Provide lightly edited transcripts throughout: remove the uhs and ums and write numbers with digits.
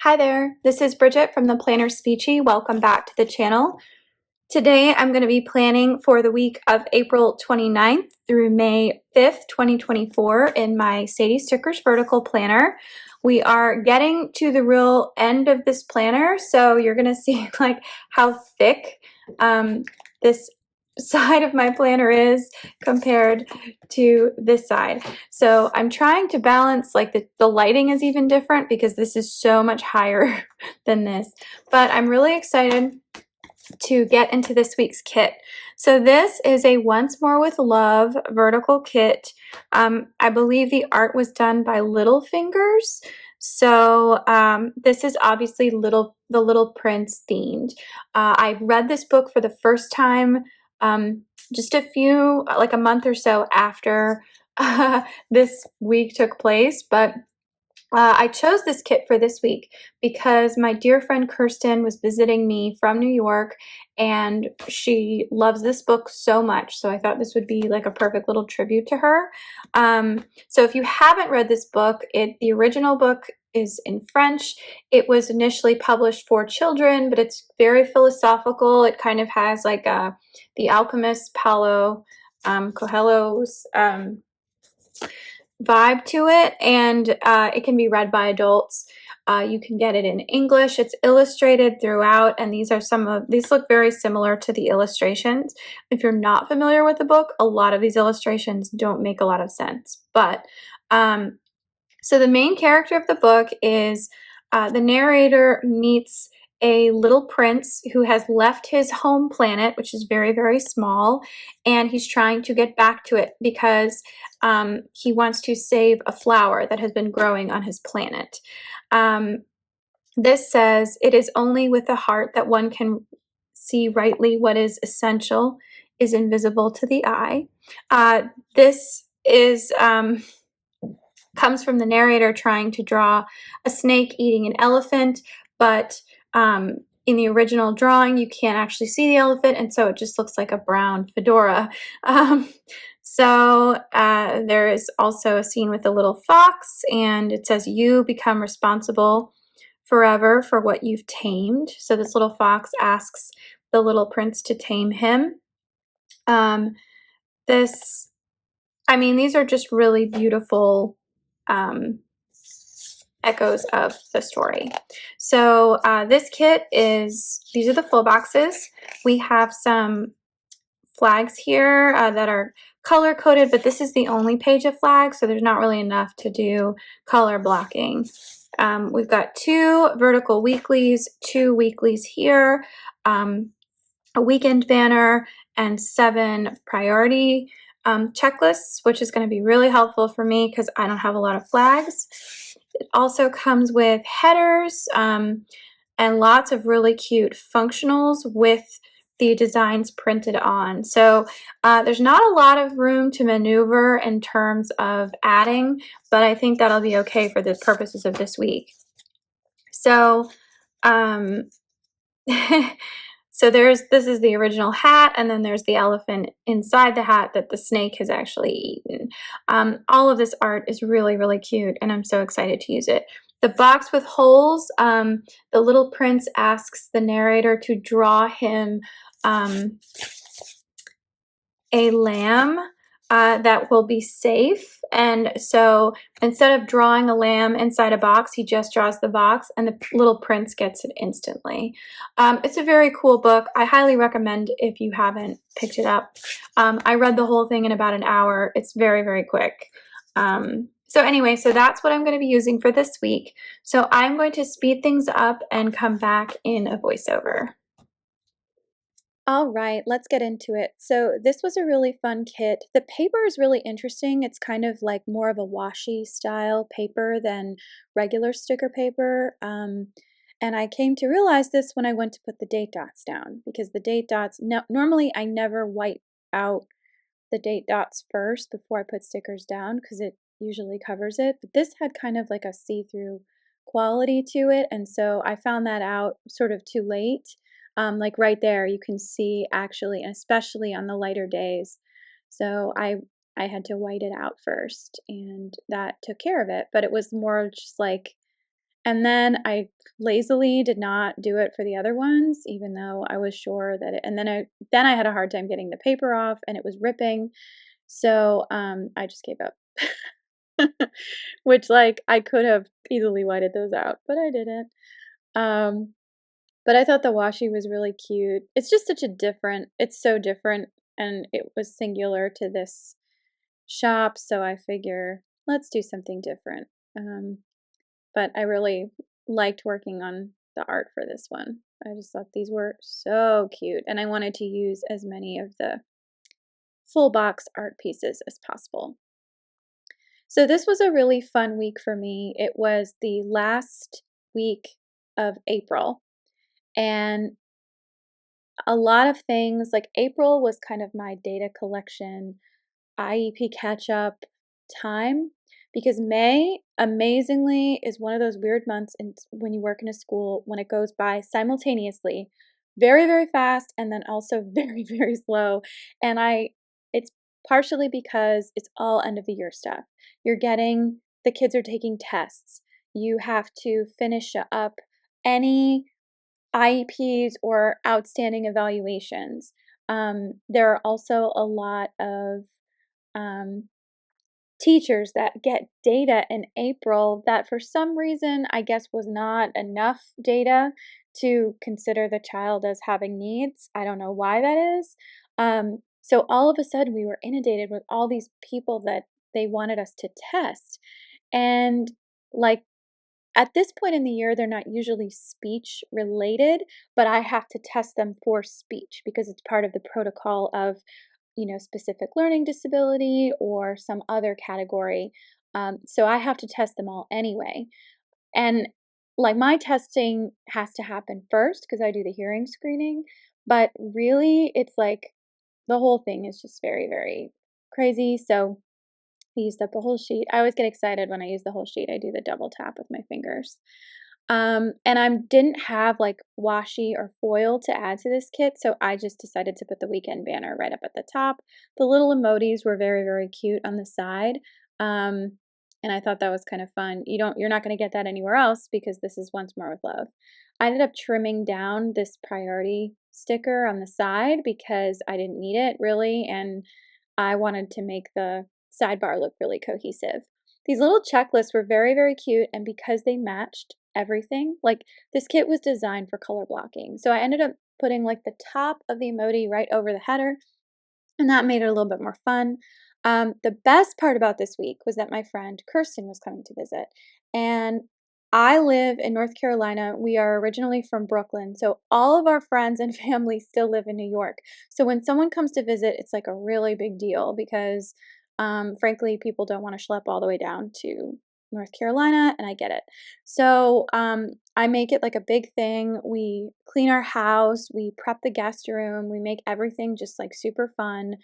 Hi there, this is Bridget from the PlannerSpeechie. Welcome back to the channel. Today I'm going to be planning for the week of April 29th through May 5th, 2024 in my Sadie Stickers Vertical Planner. We are getting to the real end of this planner, so you're going to see like how thick this side of my planner is compared to this side. So I'm trying to balance, like the lighting is even different because this is so much higher than this, but I'm really excited to get into this week's kit. So this is a Once More with Love vertical kit. I believe the art was done by Little Fingers. So this is obviously the Little Prince themed. I read this book for the first time just like a month or so after this week took place, but I chose this kit for this week because my dear friend Kirsten was visiting me from New York and she loves this book so much. So I thought this would be like a perfect little tribute to her. So if you haven't read this book, the original book is in French. It was initially published for children, but it's very philosophical. It kind of has like the alchemist Paulo Coelho's vibe to it, and it can be read by adults. You can get it in English. It's illustrated throughout, and these look very similar to the illustrations. If you're not familiar with the book, a lot of these illustrations don't make a lot of sense. But so the main character of the book is the narrator meets a little prince who has left his home planet, which is very, very small, and he's trying to get back to it because he wants to save a flower that has been growing on his planet. This says, "It is only with the heart that one can see rightly what is essential, is invisible to the eye." This is comes from the narrator trying to draw a snake eating an elephant, but in the original drawing you can't actually see the elephant, and so it just looks like a brown fedora. There is also a scene with a little fox, and it says, "You become responsible forever for what you've tamed." So this little fox asks the little prince to tame him. These are just really beautiful echoes of the story. So this kit these are the full boxes. We have some flags here that are color coded, but this is the only page of flags, so there's not really enough to do color blocking. We've got 2 vertical weeklies, 2 weeklies here, a weekend banner, and 7 priority checklists, which is going to be really helpful for me because I don't have a lot of flags. It also comes with headers and lots of really cute functionals with the designs printed on. So there's not a lot of room to maneuver in terms of adding, but I think that'll be okay for the purposes of this week. So so this is the original hat, and then there's the elephant inside the hat that the snake has actually eaten. All of this art is really, really cute, and I'm so excited to use it. The box with holes, the little prince asks the narrator to draw him a lamb that will be safe. And so instead of drawing a lamb inside a box, he just draws the box and the little prince gets it instantly. It's a very cool book. I highly recommend if you haven't picked it up. I read the whole thing in about an hour. It's very, very quick. So that's what I'm going to be using for this week. So I'm going to speed things up and come back in a voiceover. All right, let's get into it. So this was a really fun kit. The paper is really interesting. It's kind of like more of a washi style paper than regular sticker paper. And I came to realize this when I went to put the date dots down, because the date dots, normally I never wipe out the date dots first before I put stickers down because it usually covers it. But this had kind of like a see-through quality to it, and so I found that out sort of too late. Like right there, you can see actually, and especially on the lighter days. So I had to white it out first, and that took care of it. But it was more just like And then I lazily did not do it for the other ones, even though I was sure that and then I had a hard time getting the paper off and it was ripping. So I just gave up. Which like I could have easily whited those out, but I didn't. Um but I thought the washi was really cute. It's just it's so different and it was singular to this shop, so I figure let's do something different. Um but I really liked working on the art for this one. I just thought these were so cute, and I wanted to use as many of the full box art pieces as possible. So this was a really fun week for me. It was the last week of April, and a lot of things like April was kind of my data collection IEP catch up time because May, amazingly, is one of those weird months when you work in a school when it goes by simultaneously, very, very fast, and then also very, very slow. And it's partially because it's all end of the year stuff. The kids are taking tests. You have to finish up any IEPs or outstanding evaluations. There are also a lot of um, teachers that get data in April that for some reason I guess was not enough data to consider the child as having needs. I don't know why that is. So all of a sudden we were inundated with all these people that they wanted us to test. And like at this point in the year, they're not usually speech related, but I have to test them for speech because it's part of the protocol of, specific learning disability or some other category. So I have to test them all anyway. And like my testing has to happen first because I do the hearing screening, but really it's like the whole thing is just very, very crazy. So I used up a whole sheet. I always get excited when I use the whole sheet. I do the double tap with my fingers. And I didn't have like washi or foil to add to this kit, so I just decided to put the weekend banner right up at the top. The little emojis were very, very cute on the side. Um, and I thought that was kind of fun. You're not going to get that anywhere else because this is Once More with Love. I ended up trimming down this priority sticker on the side because I didn't need it really, and I wanted to make the sidebar look really cohesive. These little checklists were very, very cute, and because they matched everything, like this kit was designed for color blocking. So I ended up putting like the top of the emoji right over the header, and that made it a little bit more fun. The best part about this week was that my friend Kirsten was coming to visit, and I live in North Carolina. We are originally from Brooklyn, so all of our friends and family still live in New York. So when someone comes to visit, it's like a really big deal because, frankly, people don't want to schlep all the way down to North Carolina, and I get it. So I make it like a big thing. We clean our house, we prep the guest room, we make everything just like super fun.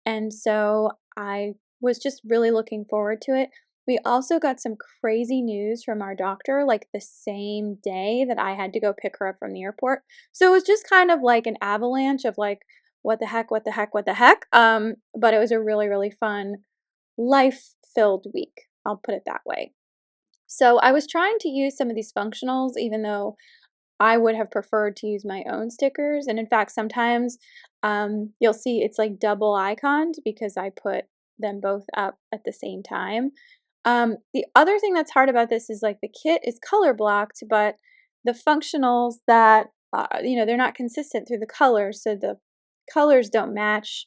And so I was just really looking forward to it. We also got some crazy news from our doctor like the same day that I had to go pick her up from the airport. So it was just kind of like an avalanche of like, what the heck, what the heck, what the heck. But it was a really, really fun, life-filled week. I'll put it that way. So I was trying to use some of these functionals, even though I would have preferred to use my own stickers. And in fact, sometimes you'll see it's like double iconed because I put them both up at the same time. The other thing that's hard about this is like the kit is color blocked, but the functionals that, they're not consistent through the colors. So the colors don't match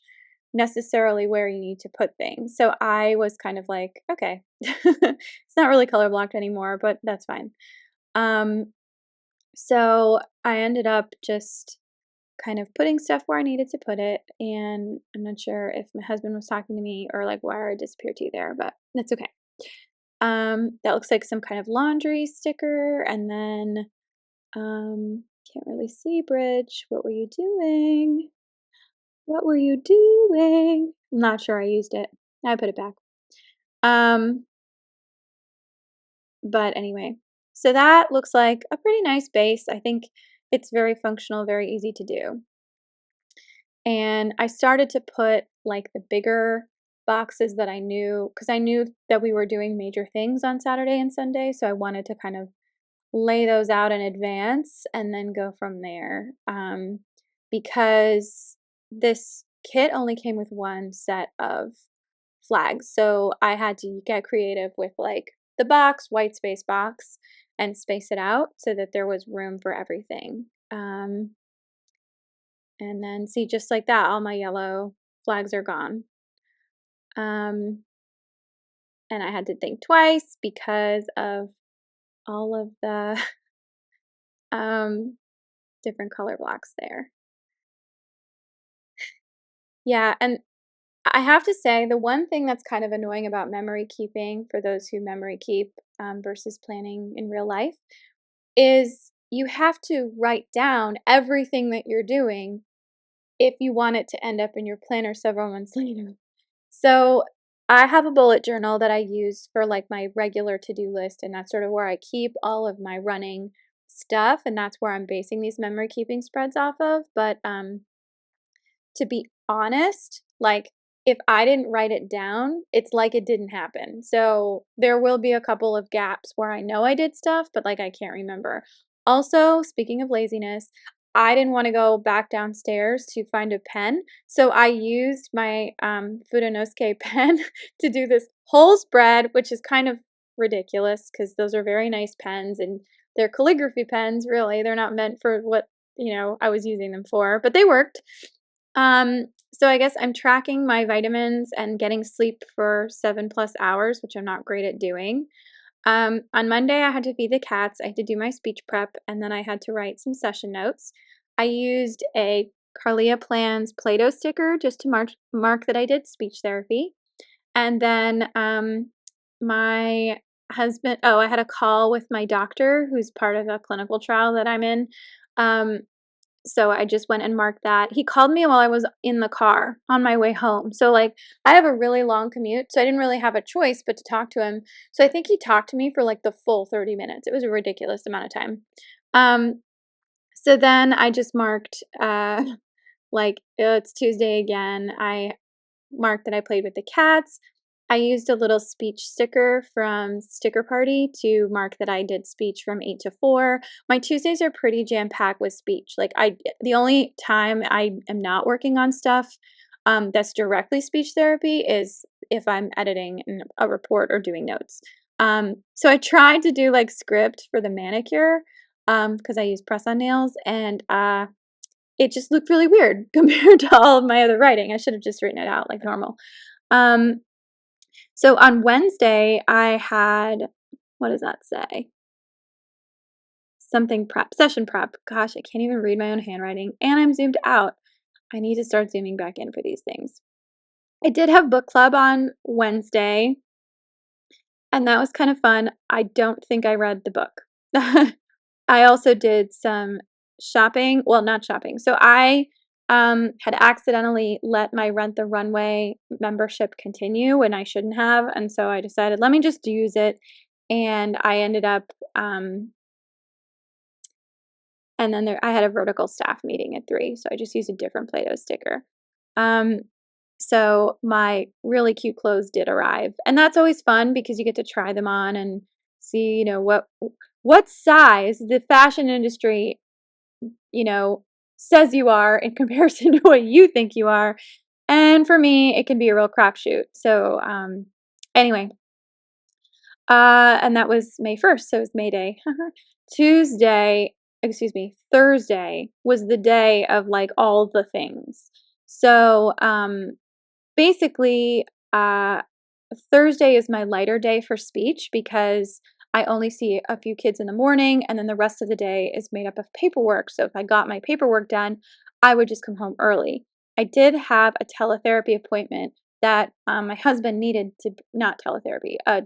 necessarily where you need to put things. So I was kind of like, okay, it's not really color blocked anymore, but that's fine. Um, so I ended up just kind of putting stuff where I needed to put it, and I'm not sure if my husband was talking to me or like why I disappeared to you there, but that's okay. That looks like some kind of laundry sticker, and then can't really see Bridge. What were you doing? What were you doing? I'm not sure I used it. I put it back. Um, but anyway, so that looks like a pretty nice base. I think it's very functional, very easy to do. And I started to put like the bigger boxes that I knew, because I knew that we were doing major things on Saturday and Sunday. So I wanted to kind of lay those out in advance and then go from there. Because this kit only came with one set of flags, so I had to get creative with like the box, white space box, and space it out so that there was room for everything. And then see, just like that, all my yellow flags are gone. And I had to think twice because of all of the different color blocks there. Yeah, and I have to say, the one thing that's kind of annoying about memory keeping for those who memory keep versus planning in real life is you have to write down everything that you're doing if you want it to end up in your planner several months later. So I have a bullet journal that I use for like my regular to-do list, and that's sort of where I keep all of my running stuff, and that's where I'm basing these memory keeping spreads off of. But to be honest, like if I didn't write it down, it's like it didn't happen. So there will be a couple of gaps where I know I did stuff, but like I can't remember. Also, speaking of laziness, I didn't want to go back downstairs to find a pen. So I used my Fudenosuke pen to do this whole spread, which is kind of ridiculous because those are very nice pens and they're calligraphy pens, really. They're not meant for what, I was using them for, but they worked. So I guess I'm tracking my vitamins and getting sleep for 7+ hours, which I'm not great at doing. On Monday, I had to feed the cats, I had to do my speech prep, and then I had to write some session notes. I used a Carlia Plans Play-Doh sticker just to mark that I did speech therapy. And then my husband, I had a call with my doctor who's part of a clinical trial that I'm in. Um, so I just went and marked that. He called me while I was in the car on my way home. So, like, I have a really long commute, so I didn't really have a choice but to talk to him. So I think he talked to me for like the full 30 minutes. It was a ridiculous amount of time. Um, so then I just marked, it's Tuesday again. I marked that I played with the cats. I used a little speech sticker from Sticker Party to mark that I did speech from 8 to 4. My Tuesdays are pretty jam-packed with speech. The only time I am not working on stuff that's directly speech therapy is if I'm editing a report or doing notes. So I tried to do like script for the manicure because I use press-on nails, and it just looked really weird compared to all of my other writing. I should have just written it out like normal. Um, so on Wednesday, I had, what does that say? Something prep, session prep. Gosh, I can't even read my own handwriting, and I'm zoomed out. I need to start zooming back in for these things. I did have book club on Wednesday, and that was kind of fun. I don't think I read the book. I also did some shopping. Well, not shopping. So I had accidentally let my Rent the Runway membership continue when I shouldn't have. And so I decided, let me just use it. And I ended up, and then I had a vertical staff meeting at 3. So I just used a different Play-Doh sticker. Um, so my really cute clothes did arrive. And that's always fun because you get to try them on and see, what size the fashion industry says you are in comparison to what you think you are. And for me, it can be a real crapshoot. So, anyway, and that was May 1st, so it was May Day. Thursday was the day of like all the things. So, basically, Thursday is my lighter day for speech because I only see a few kids in the morning, and then the rest of the day is made up of paperwork. So if I got my paperwork done, I would just come home early. I did have a teletherapy appointment that my husband needed to, not teletherapy, a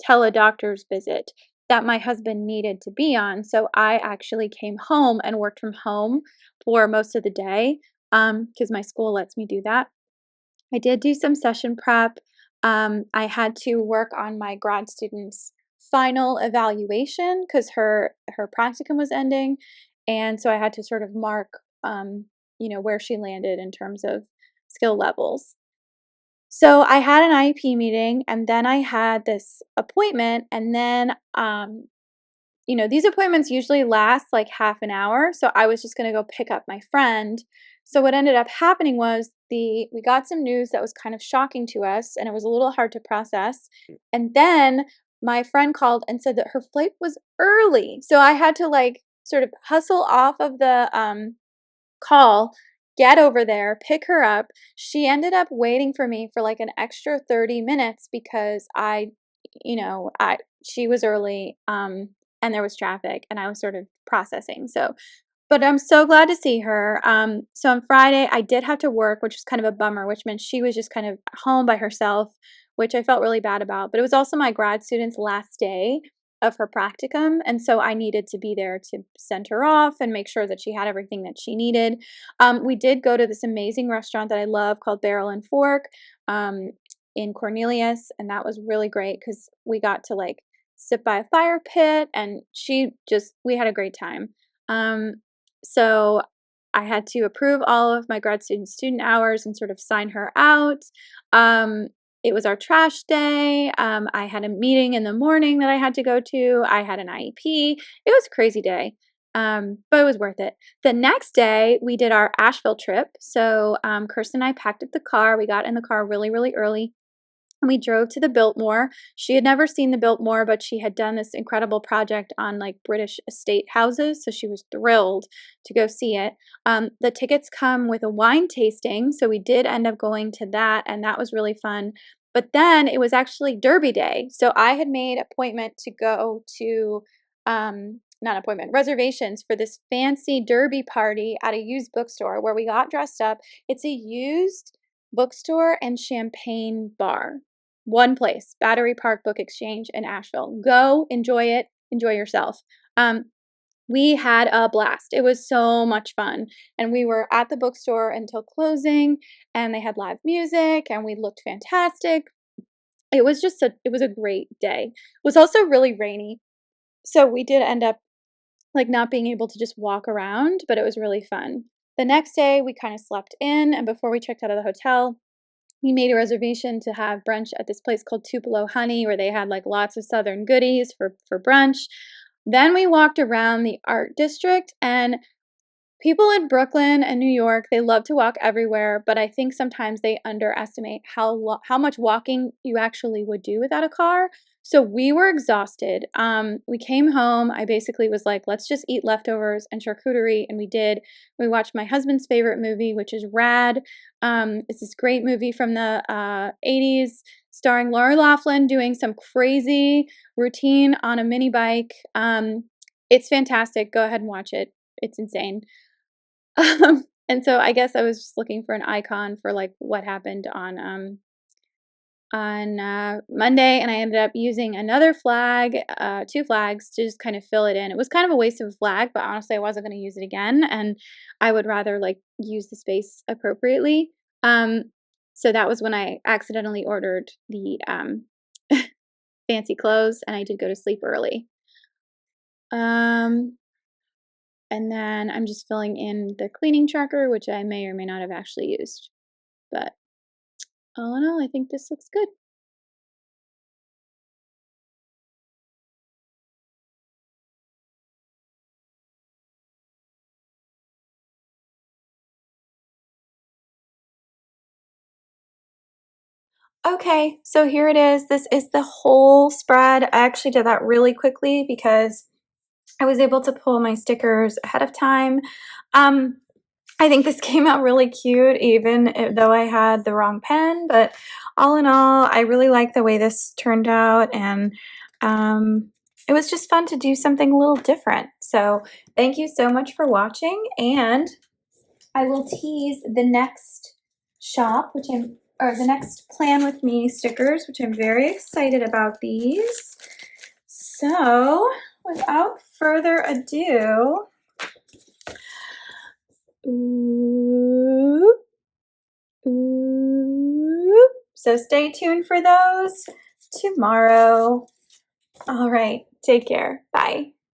teledoctor's visit that my husband needed to be on. So I actually came home and worked from home for most of the day because my school lets me do that. I did do some session prep. I had to work on my grad student's final evaluation because her practicum was ending, and so I had to sort of mark, where she landed in terms of skill levels. So I had an IEP meeting, and then I had this appointment, and then you know, these appointments usually last like half an hour, so I was just gonna go pick up my friend. So what ended up happening was we got some news that was kind of shocking to us, and it was a little hard to process. And then my friend called and said that her flight was early. So I had to like sort of hustle off of the call, get over there, pick her up. She ended up waiting for me for like an extra 30 minutes because she was early, and there was traffic and I was sort of processing. So but I'm so glad to see her. So on Friday, I did have to work, which was kind of a bummer, which meant she was just kind of home by herself, which I felt really bad about. But it was also my grad student's last day of her practicum, and so I needed to be there to send her off and make sure that she had everything that she needed. We did go to this amazing restaurant that I love called Barrel and Fork um, in Cornelius, and that was really great because we got to like sit by a fire pit, and we had a great time. Um, so I had to approve all of my grad student hours and sort of sign her out. It was our trash day. I had a meeting in the morning that I had to go to. I had an IEP. It was a crazy day, but it was worth it. The next day, we did our Asheville trip. So Kirsten and I packed up the car. We got in the car really, really early. And we drove to the Biltmore. She had never seen the Biltmore, but she had done this incredible project on like British estate houses, so she was thrilled to go see it. The tickets come with a wine tasting, so we did end up going to that, and that was really fun. But then it was actually Derby Day, so I had made appointment to go to not appointment reservations for this fancy Derby party at a used bookstore where we got dressed up. It's a used bookstore and champagne bar. One place, Battery Park Book Exchange in Asheville. Go, enjoy it, enjoy yourself. We had a blast. It was so much fun. And we were at the bookstore until closing, and they had live music, and we looked fantastic. It was a great day. It was also really rainy. So we did end up like not being able to just walk around, but it was really fun. The next day, we kind of slept in, and before we checked out of the hotel, we made a reservation to have brunch at this place called Tupelo Honey, where they had like lots of Southern goodies for brunch. Then we walked around the art district, and people in Brooklyn and New York, they love to walk everywhere, but I think sometimes they underestimate how much walking you actually would do without a car. So we were exhausted. We came home. I basically was like, let's just eat leftovers and charcuterie, and we did. We watched my husband's favorite movie, which is Rad. It's this great movie from the 80s, starring Lori Loughlin doing some crazy routine on a mini bike. It's fantastic. Go ahead and watch it. It's insane. And so I guess I was just looking for an icon for like what happened on Monday, and I ended up using another flag, two flags to just kind of fill it in. It was kind of a waste of a flag, but honestly, I wasn't going to use it again, and I would rather like use the space appropriately. So that was when I accidentally ordered the fancy clothes, and I did go to sleep early. And then I'm just filling in the cleaning tracker, which I may or may not have actually used. But all in all, I think this looks good. Okay, so here it is. This is the whole spread. I actually did that really quickly because I was able to pull my stickers ahead of time. I think this came out really cute, even though I had the wrong pen, but all in all, I really like the way this turned out, and it was just fun to do something a little different. So thank you so much for watching, and I will tease the next shop, or the next Plan With Me stickers, which I'm very excited about these. So without further ado, so stay tuned for those tomorrow. All right, take care. Bye.